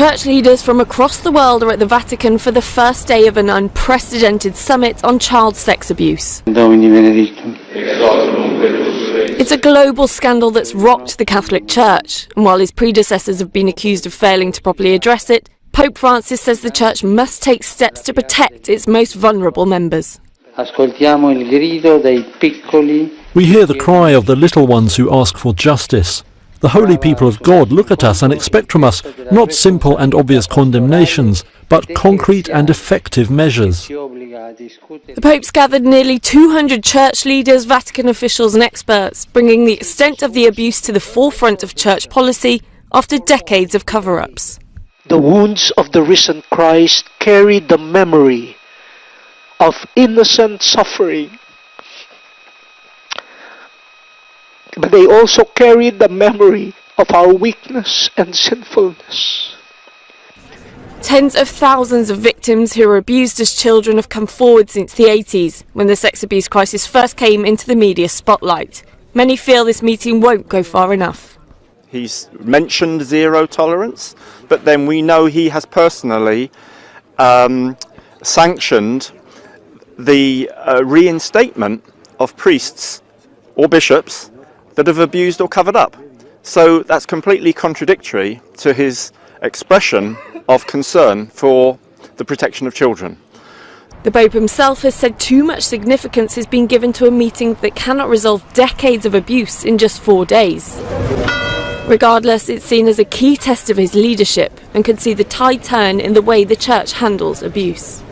Church leaders from across the world are at the Vatican for the first day of an unprecedented summit on child sex abuse. It's a global scandal that's rocked the Catholic Church, and while his predecessors have been accused of failing to properly address it, Pope Francis says the Church must take steps to protect its most vulnerable members. We hear the cry of the little ones who ask for justice. The holy people of God look at us and expect from us not simple and obvious condemnations, but concrete and effective measures. The Pope's gathered nearly 200 church leaders, Vatican officials and experts, bringing the extent of the abuse to the forefront of church policy after decades of cover-ups. The wounds of the risen Christ carry the memory of innocent suffering, but they also carry the memory of our weakness and sinfulness. Tens of thousands of victims who were abused as children have come forward since the 80s, when the sex abuse crisis first came into the media spotlight. Many feel this meeting won't go far enough. He's mentioned zero tolerance, but then we know he has personally sanctioned the reinstatement of priests or bishops that have abused or covered up. So that's completely contradictory to his expression of concern for the protection of children. The Pope himself has said too much significance has been given to a meeting that cannot resolve decades of abuse in just 4 days. Regardless, it's seen as a key test of his leadership and could see the tide turn in the way the Church handles abuse.